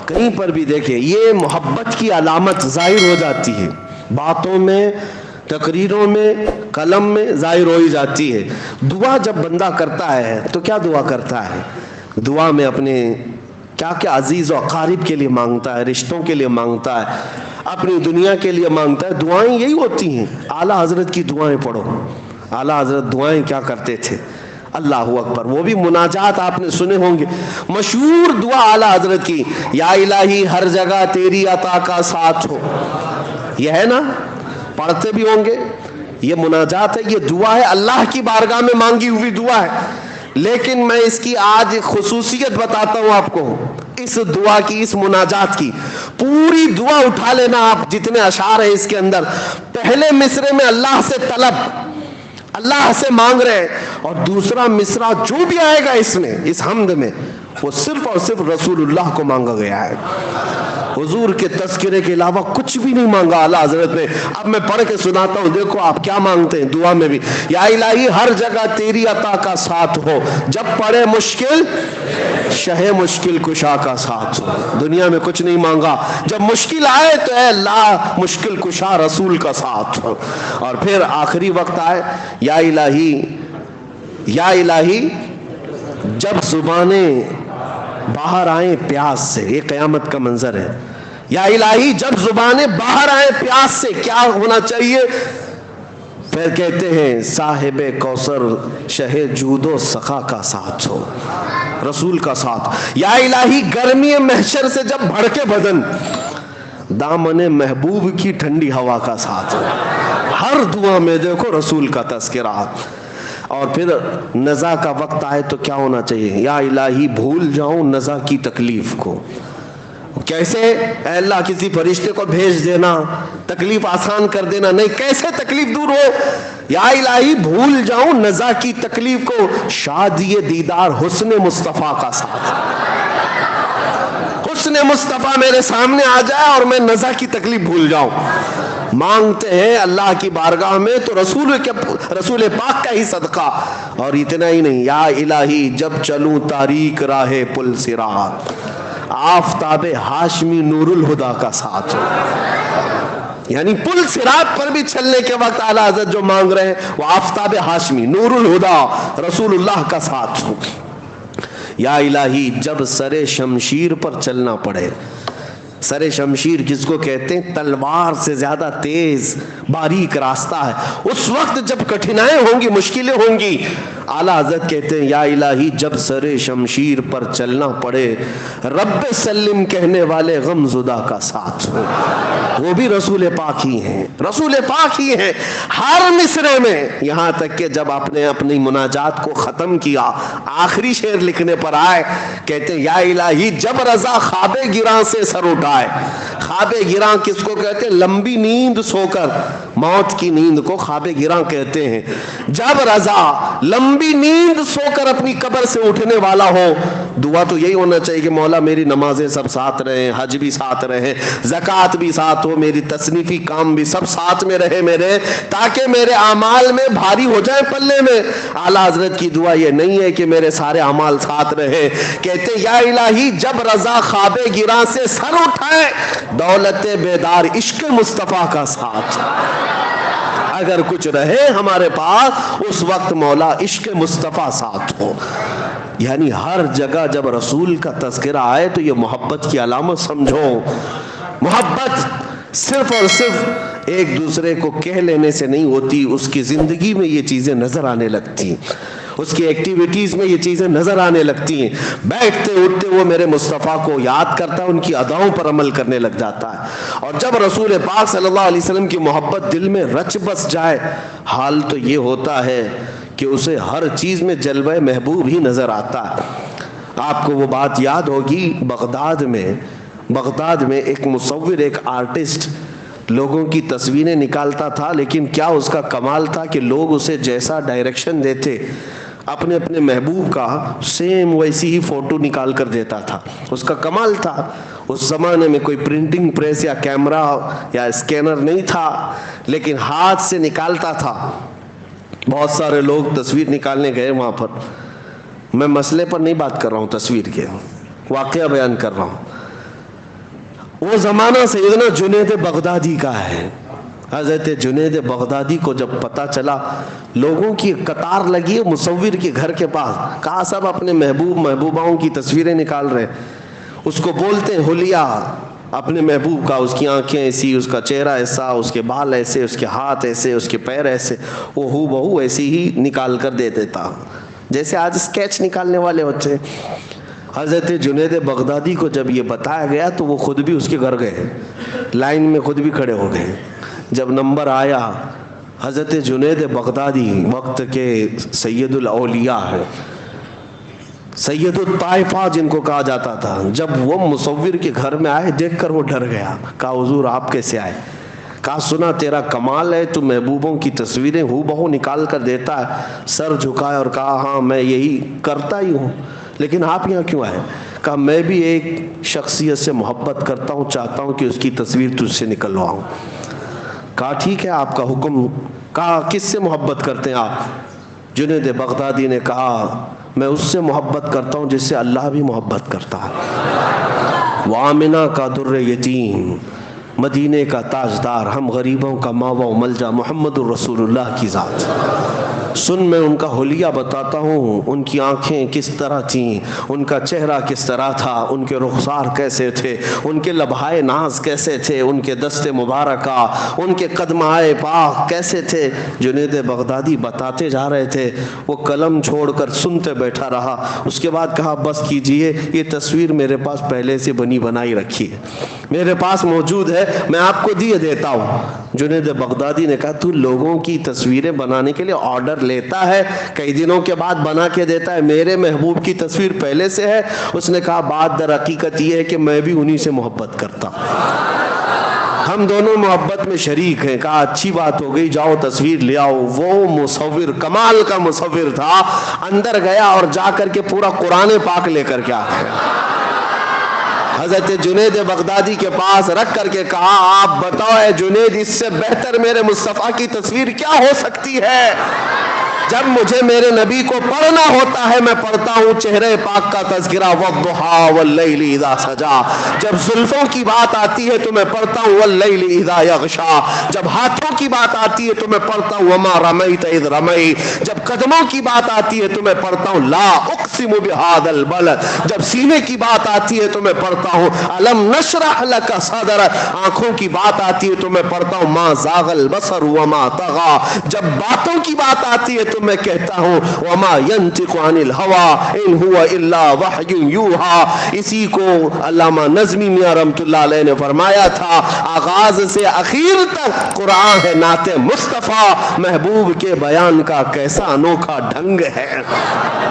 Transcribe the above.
کہیں پر بھی دیکھیں یہ محبت کی علامت ظاہر ہو جاتی ہے، باتوں میں، تقریروں میں، قلم میں ظاہر ہو ہی جاتی ہے۔ دعا جب بندہ کرتا ہے تو کیا دعا کرتا ہے؟ دعا میں اپنے کیا کیا عزیز و اقارب کے لیے مانگتا ہے، رشتوں کے لیے مانگتا ہے، اپنی دنیا کے لیے مانگتا ہے۔ دعائیں یہی ہوتی ہیں۔ اعلیٰ حضرت کی دعائیں پڑھو، اعلیٰ حضرت دعائیں کیا کرتے تھے؟ اللہ اکبر، وہ بھی مناجات آپ نے سنے ہوں گے، مشہور دعا اعلیٰ حضرت کی، یا الہی ہر جگہ تیری عطا کا ساتھ ہو، یہ ہے نا، پڑھتے بھی ہوں گے۔ یہ مناجات ہے، یہ دعا ہے، اللہ کی بارگاہ میں مانگی ہوئی دعا ہے۔ لیکن میں اس کی آج خصوصیت بتاتا ہوں آپ کو، اس دعا کی، اس مناجات کی۔ پوری دعا اٹھا لینا آپ، جتنے اشعار ہیں اس کے اندر، پہلے مصرے میں اللہ سے طلب، اللہ سے مانگ رہے ہیں، اور دوسرا مصرع جو بھی آئے گا اس میں، اس حمد میں، وہ صرف اور صرف رسول اللہ کو مانگا گیا ہے۔ حضور کے تذکرے کے علاوہ کچھ بھی نہیں مانگا اعلیٰ حضرت نے۔ اب میں پڑھ کے سناتا ہوں، دیکھو آپ کیا مانگتے ہیں دعا میں بھی۔ یا الہی ہر جگہ تیری عطا کا ساتھ ہو، جب پڑے مشکل شہ مشکل کشا کا ساتھ ہو۔ دنیا میں کچھ نہیں مانگا، جب مشکل آئے تو اے اللہ مشکل کشا رسول کا ساتھ ہو۔ اور پھر آخری وقت آئے، یا الہی، یا الہی جب زبانیں باہر آئیں پیاس سے، یہ قیامت کا منظر ہے۔ یا الہی جب زبانیں باہر آئیں پیاس سے، کیا ہونا چاہیے؟ پھر کہتے ہیں صاحب کوثر شہ جود و سخا کا ساتھ ہو، رسول کا ساتھ۔ یا الہی گرمی محشر سے جب بھڑکے بدن، دامن محبوب کی ٹھنڈی ہوا کا ساتھ ہو۔ ہر دعا میں دیکھو رسول کا تذکرہ۔ اور پھر نزا کا وقت آئے تو کیا ہونا چاہیے؟ یا الہی بھول جاؤں نزا کی تکلیف کو۔ کیسے؟ اے اللہ کسی فرشتے کو بھیج دینا، تکلیف آسان کر دینا، نہیں، کیسے تکلیف دور ہو؟ یا الہی بھول جاؤں نزا کی تکلیف کو، شادی دیدار حسن مصطفیٰ کا ساتھ۔ حسن مصطفیٰ میرے سامنے آ جائے اور میں نزا کی تکلیف بھول جاؤں۔ مانگتے ہیں اللہ کی بارگاہ میں تو رسول پاک کا ہی صدقہ۔ اور اتنا ہی نہیں، یا الہی جب چلوں تاریک راہ پل صراط، آفتاب ہاشمی نور الہدا کا ساتھ ہو۔ یعنی پل صراط پر بھی چلنے کے وقت اعلیٰ حضرت جو مانگ رہے ہیں وہ آفتاب ہاشمی نور الہدا رسول اللہ کا ساتھ ہو۔ یا الہی جب سر شمشیر پر چلنا پڑے، سر شمشیر کس کو کہتے ہیں؟ تلوار سے زیادہ تیز باریک راستہ ہے، اس وقت جب کٹھنائیں ہوں گی، مشکلیں ہوں گی، اعلیٰ حضرت کہتے ہیں یا الہی جب سر شمشیر پر چلنا پڑے، رب سلم کہنے والے غم زدہ کا ساتھ ہو۔ وہ بھی رسول پاک ہی ہیں، رسول پاک ہی ہیں ہر مصرے میں۔ یہاں تک کہ جب آپ نے اپنی مناجات کو ختم کیا، آخری شعر لکھنے پر آئے، کہتے ہیں یا الہی جب رضا خواب گراں سے سر اٹھائے۔ خواب گراں کس کو کہتے ہیں؟ لمبی نیند سو کر، موت کی نیند کو خواب گراں کہتے ہیں۔ جب رضا لمبی نیند سو کر اپنی قبر سے اٹھنے والا ہو، دعا تو یہی ہونا چاہیے کہ مولا میری نمازیں سب ساتھ رہیں، حج بھی ساتھ رہے، زکوٰۃ بھی ساتھ ہو، میری تصنیفی کام بھی سب ساتھ میں رہے میرے، تاکہ میرے اعمال میں بھاری ہو جائے پلے میں۔ اعلیٰ حضرت کی دعا یہ نہیں ہے کہ میرے سارے اعمال ساتھ رہے، کہتے یا الہی جب رضا خواب گراں سے سر اٹھائے، دولت بیدار عشق مصطفیٰ کا ساتھ۔ اگر کچھ رہے ہمارے پاس اس وقت مولا عشق مصطفیٰ ساتھ ہو۔ یعنی ہر جگہ جب رسول کا تذکرہ آئے تو یہ محبت کی علامت سمجھو۔ محبت صرف اور صرف ایک دوسرے کو کہہ لینے سے نہیں ہوتی، اس کی زندگی میں یہ چیزیں نظر آنے لگتی ہیں، اس کی ایکٹیویٹیز میں یہ چیزیں نظر آنے لگتی ہیں۔ بیٹھتے اٹھتے وہ میرے مصطفیٰ کو یاد کرتا ہے، ان کی اداؤں پر عمل کرنے لگ جاتا ہے۔ اور جب رسول پاک صلی اللہ علیہ وسلم کی محبت دل میں رچ بس جائے، حال تو یہ ہوتا ہے کہ اسے ہر چیز میں جلوہ محبوب ہی نظر آتا ہے۔ آپ کو وہ بات یاد ہوگی، بغداد میں ایک مصور، ایک آرٹسٹ لوگوں کی تصویریں نکالتا تھا، لیکن کیا اس کا کمال تھا کہ لوگ اسے جیسا ڈائریکشن دیتے اپنے اپنے محبوب کا، سیم ویسی ہی فوٹو نکال کر دیتا تھا۔ اس کا کمال تھا، اس زمانے میں کوئی پرنٹنگ پریس یا کیمرہ یا اسکینر نہیں تھا، لیکن ہاتھ سے نکالتا تھا۔ بہت سارے لوگ تصویر نکالنے گئے وہاں پر، میں مسئلے پر نہیں بات کر رہا ہوں، تصویر کے واقعہ بیان کر رہا ہوں۔ وہ زمانہ سیدنا جنید بغدادی کا ہے. حضرت جنید بغدادی کو جب پتہ چلا لوگوں کی قطار لگی ہے مصور کے گھر کے پاس, کہا سب اپنے محبوباؤں کی تصویریں نکال رہے, اس کو بولتے ہیں حلیہ اپنے محبوب کا, اس کی آنکھیں ایسی, اس کا چہرہ ایسا, اس کے بال ایسے, اس کے ہاتھ ایسے, اس کے پیر ایسے, وہ ہو بہو ایسی ہی نکال کر دے دیتا جیسے آج اسکیچ نکالنے والے ہوتے. حضرت جنید بغدادی کو جب یہ بتایا گیا تو وہ خود بھی اس کے گھر گئے, لائن میں خود بھی کھڑے ہو گئے. جب نمبر آیا, حضرت جنید بغدادی وقت کے سید الاولیاء ہے, سید الطائفہ جن کو کہا جاتا تھا, جب وہ مصور کے گھر میں آئے دیکھ کر وہ ڈر گیا. کہا حضور آپ کیسے آئے؟ کہا سنا تیرا کمال ہے, تو محبوبوں کی تصویریں ہو بہو نکال کر دیتا ہے. سر جھکایا اور کہا ہاں میں یہی کرتا ہی ہوں, لیکن آپ یہاں کیوں آئے؟ کہا میں بھی ایک شخصیت سے محبت کرتا ہوں, چاہتا ہوں کہ اس کی تصویر تجھ سے نکلواؤں. کہا ٹھیک ہے آپ کا حکم. کہا کس سے محبت کرتے ہیں آپ؟ جنید بغدادی نے کہا میں اس سے محبت کرتا ہوں جس سے اللہ بھی محبت کرتا ہے. وآمنہ کا در یتیم, مدینے کا تاجدار, ہم غریبوں کا ماوا و ملجا, محمد الرسول اللہ کی ذات. سن میں ان کا حلیہ بتاتا ہوں, ان کی آنکھیں کس طرح تھیں, ان کا چہرہ کس طرح تھا, ان کے رخسار کیسے تھے, ان کے لبہائے ناز کیسے تھے, ان کے دست مبارکہ, ان کے قدمائے پاک کیسے تھے. جنید بغدادی بتاتے جا رہے تھے, وہ قلم چھوڑ کر سنتے بیٹھا رہا. اس کے بعد کہا بس کیجئے, یہ تصویر میرے پاس پہلے سے بنی بنائی رکھی ہے, میرے پاس موجود ہے, میں آپ کو دیے دیتا ہوں. جنید بغدادی نے کہا تو لوگوں کی تصویریں بنانے کے لیے آرڈر لیتا ہے, کئی دنوں کے بعد بنا کے دیتا ہے, میرے محبوب کی تصویر پہلے سے ہے. اس نے کہا بات در حقیقت یہ ہے کہ میں بھی انہی سے محبت کرتا ہوں, ہم دونوں محبت میں شریک ہیں. کہا اچھی بات ہو گئی, جاؤ تصویر لے آؤ. وہ مصور کمال کا مصور تھا, اندر گیا اور جا کر کے پورا قرآن پاک لے کر کے آ گیا. حضرت جنید بغدادی کے پاس رکھ کر کے کہا آپ بتاؤ اے جنید, اس سے بہتر میرے مصطفیٰ کی تصویر کیا ہو سکتی ہے؟ جب مجھے میرے نبی کو پڑھنا ہوتا ہے میں پڑھتا ہوں چہرے پاک کا تذکرہ, والضحیٰ واللیل اذا سجا. جب زلفوں کی بات آتی ہے تو میں پڑھتا ہوں واللیل اذا یغشا. جب ہاتھوں کی بات آتی ہے تو میں پڑھتا ہوں وما رمیت اذ رمیت. جب قدموں کی بات آتی ہے تو میں پڑھتا ہوں لا اقسم بہذا البلد. جب سینے کی بات آتی ہے تو میں پڑھتا ہوں الم نشرح لک صدرک. آنکھوں کی بات آتی ہے تو میں پڑھتا ہوں ما زاغ البصر وما طغى. جب باتوں کی بات آتی ہے تو میں کہتا ہوں وما ينطق عن الهوى ان هو الا وحی یوحى. اسی کو علامہ نظمی میاں رحمۃ اللہ علیہ نے فرمایا تھا, آغاز سے اخیر تک قرآن ہے نعت مصطفیٰ, محبوب کے بیان کا کیسا انوکھا ڈھنگ ہے.